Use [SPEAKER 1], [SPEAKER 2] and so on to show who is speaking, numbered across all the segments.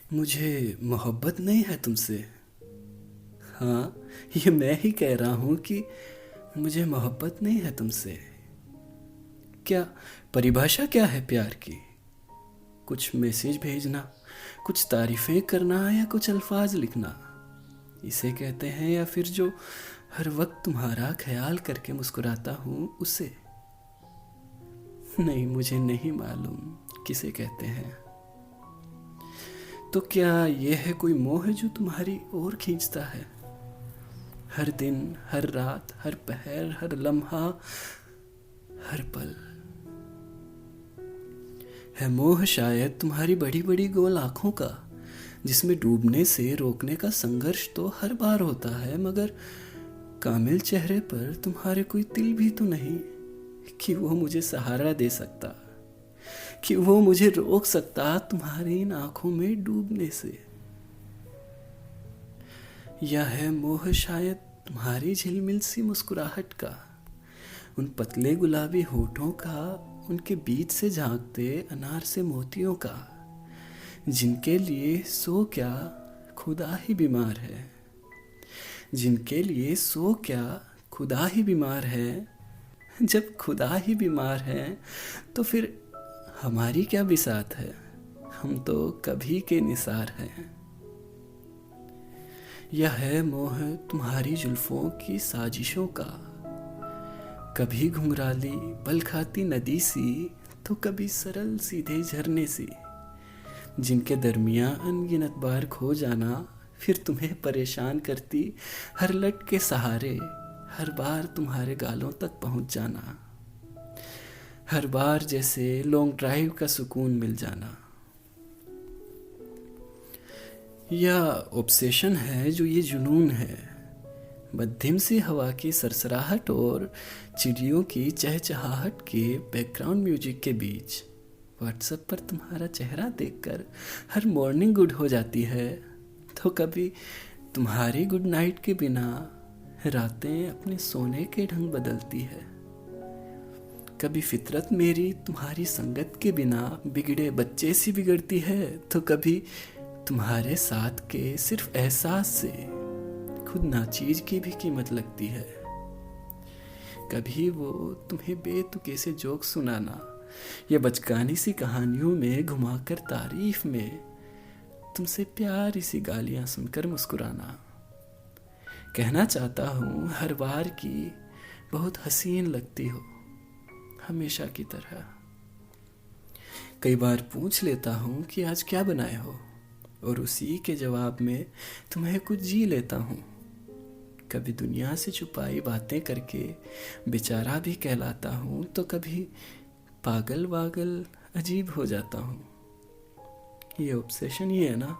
[SPEAKER 1] मुझे मोहब्बत नहीं है तुमसे। हाँ, ये मैं ही कह रहा हूँ कि मुझे मोहब्बत नहीं है तुमसे। क्या परिभाषा क्या है प्यार की? कुछ मैसेज भेजना, कुछ तारीफें करना या कुछ अल्फाज लिखना, इसे कहते हैं? या फिर जो हर वक्त तुम्हारा ख्याल करके मुस्कुराता हूँ उसे? नहीं, मुझे नहीं मालूम किसे कहते हैं। तो क्या यह है कोई मोह जो तुम्हारी ओर खींचता है? हर दिन, हर रात, हर पहर, हर लम्हा, हर पल। है मोह शायद तुम्हारी बड़ी बड़ी गोल आंखों का, जिसमें डूबने से रोकने का संघर्ष तो हर बार होता है, मगर कामिल चेहरे पर तुम्हारे कोई तिल भी तो नहीं कि वो मुझे सहारा दे सकता, कि वो मुझे रोक सकता तुम्हारी इन आंखों में डूबने से। या है मोह शायद तुम्हारी झिलमिल सी मुस्कुराहट का, उन पतले गुलाबी होठों का, उनके बीच से झांकते अनार से मोतियों का, जिनके लिए सो क्या खुदा ही बीमार है, जिनके लिए सो क्या खुदा ही बीमार है। जब खुदा ही बीमार है तो फिर हमारी क्या बिसात है, हम तो कभी के निसार हैं। यह है मोह तुम्हारी जुल्फों की साजिशों का, कभी घुंघराली पल खाती नदी सी, तो कभी सरल सीधे झरने सी, जिनके दरमियां अनगिनत बार खो जाना, फिर तुम्हें परेशान करती हर लट के सहारे, हर बार तुम्हारे गालों तक पहुंच जाना, हर बार जैसे लॉन्ग ड्राइव का सुकून मिल जाना। या ऑब्सेशन है जो ये जुनून है, मध्यम सी हवा की सरसराहट और चिड़ियों की चहचहाहट के बैकग्राउंड म्यूजिक के बीच व्हाट्सएप पर तुम्हारा चेहरा देखकर हर मॉर्निंग गुड हो जाती है, तो कभी तुम्हारी गुड नाइट के बिना रातें अपने सोने के ढंग बदलती है। कभी फितरत मेरी तुम्हारी संगत के बिना बिगड़े बच्चे सी बिगड़ती है, तो कभी तुम्हारे साथ के सिर्फ एहसास से खुद नाचीज की भी कीमत लगती है। कभी वो तुम्हें बेतुके से जोक सुनाना या बचकानी सी कहानियों में घुमाकर तारीफ में तुमसे प्यारी सी गालियां सुनकर मुस्कुराना। कहना चाहता हूँ हर बार की बहुत हसीन लगती हो, हमेशा की तरह। कई बार पूछ लेता हूँ कि आज क्या बनाए हो, और उसी के जवाब में तुम्हें कुछ जी लेता हूँ। कभी दुनिया से छुपाई बातें करके बेचारा भी कहलाता हूँ, तो कभी पागल वागल अजीब हो जाता हूँ। ये ऑब्सेशन ही है ना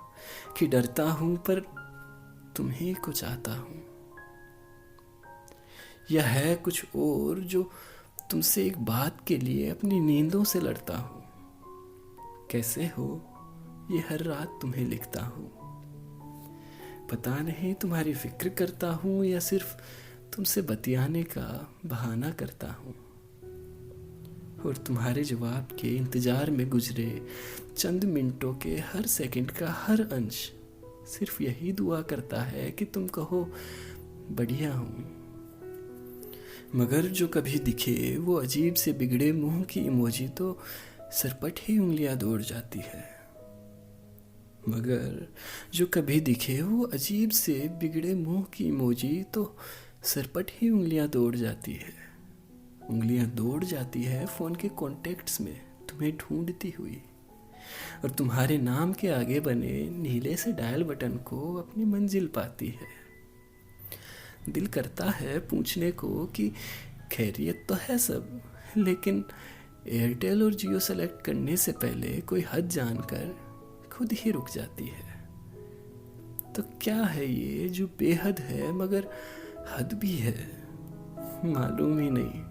[SPEAKER 1] कि डरता हूँ पर तुम्हीं को चाहता हूँ। यह है कुछ और जो तुमसे एक बात के लिए अपनी नींदों से लड़ता हूँ। कैसे हो ये हर रात तुम्हें लिखता हूँ। पता नहीं तुम्हारी फिक्र करता हूँ या सिर्फ तुमसे बतियाने का बहाना करता हूँ। और तुम्हारे जवाब के इंतजार में गुजरे चंद मिनटों के हर सेकंड का हर अंश सिर्फ यही दुआ करता है कि तुम कहो बढ़िया हूँ। मगर जो कभी दिखे वो अजीब से बिगड़े मुंह की इमोजी तो सरपट ही उंगलियां दौड़ जाती है। मगर जो कभी दिखे वो अजीब से बिगड़े मुंह की इमोजी तो सरपट ही उंगलियां दौड़ जाती है। उंगलियां दौड़ जाती है फ़ोन के कॉन्टेक्ट्स में तुम्हें ढूंढती हुई, और तुम्हारे नाम के आगे बने नीले से डायल बटन को अपनी मंजिल पाती है। दिल करता है पूछने को कि खैरियत तो है सब, लेकिन एयरटेल और जियो सेलेक्ट करने से पहले कोई हद जानकर खुद ही रुक जाती है। तो क्या है ये जो बेहद है मगर हद भी है, मालूम ही नहीं।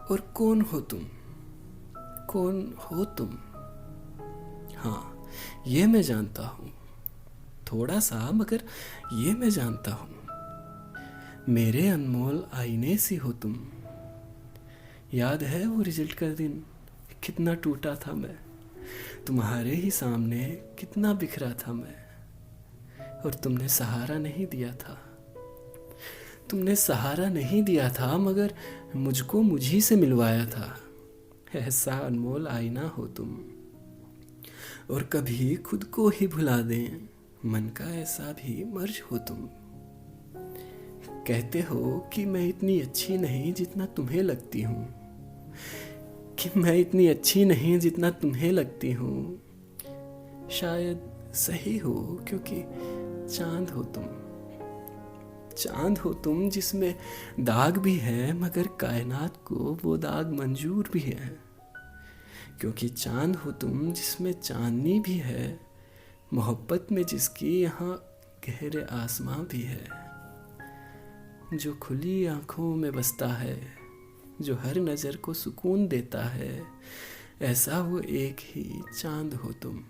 [SPEAKER 1] और कौन हो तुम, कौन हो तुम? हाँ, ये मैं जानता हूँ, थोड़ा सा, मगर ये मैं जानता हूँ। मेरे अनमोल आईने सी हो तुम। याद है वो रिजल्ट का दिन, कितना टूटा था मैं, तुम्हारे ही सामने कितना बिखरा था मैं, और तुमने सहारा नहीं दिया था। तुमने सहारा नहीं दिया था, मगर मुझको मुझी से मिलवाया था। ऐसा अनमोल आईना हो तुम, और कभी खुद को ही भुला दें मन का ऐसा भी मर्ज हो तुम। कहते हो कि मैं इतनी अच्छी नहीं जितना तुम्हें लगती हूँ, कि मैं इतनी अच्छी नहीं जितना तुम्हें लगती हूँ। शायद सही हो, क्योंकि चांद हो तुम। चांद हो तुम जिसमें दाग भी है, मगर कायनात को वो दाग मंजूर भी है। क्योंकि चांद हो तुम जिसमें चांदनी भी है, मोहब्बत में जिसकी यहाँ गहरे आसमां भी है। जो खुली आंखों में बसता है, जो हर नज़र को सुकून देता है, ऐसा वो एक ही चांद हो तुम।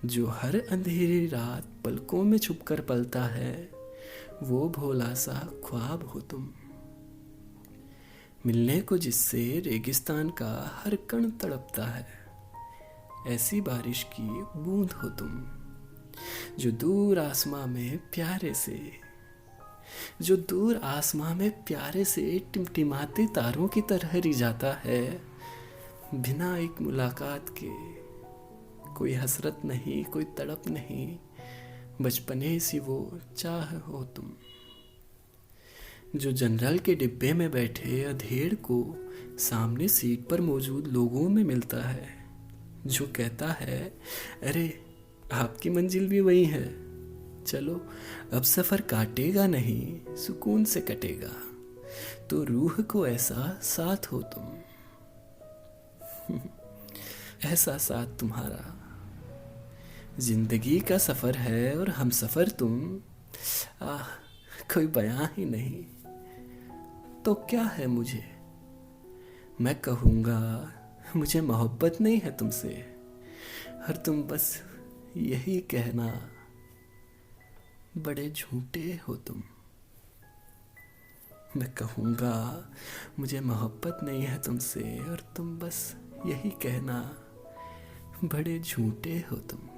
[SPEAKER 1] जो हर अंधेरी रात पलकों में छुपकर पलता है, वो भोला सा ख्वाब हो तुम। मिलने को जिससे रेगिस्तान का हर कण तड़पता है, ऐसी बारिश की बूंद हो तुम। जो दूर आसमां में प्यारे से, जो दूर आसमां में प्यारे से टिमटिमाते तारों की तरह रिझाता है, बिना एक मुलाकात के। कोई हसरत नहीं, कोई तड़प नहीं, बचपने सी वो चाह हो तुम। जो जनरल के डिब्बे में बैठे अधेड़ को सामने सीट पर मौजूद लोगों में मिलता है, जो कहता है, अरे आपकी मंजिल भी वही है, चलो अब सफ़र काटेगा नहीं, सुकून से कटेगा। तो रूह को ऐसा साथ हो तुम। ऐसा साथ तुम्हारा जिंदगी का सफ़र है, और हम सफ़र तुम। कोई बयां ही नहीं। तो क्या है मुझे, मैं कहूँगा मुझे मोहब्बत नहीं है तुमसे, और तुम बस यही कहना, बड़े झूठे हो तुम। मैं कहूँगा मुझे मोहब्बत नहीं है तुमसे, और तुम बस यही कहना, बड़े झूठे हो तुम।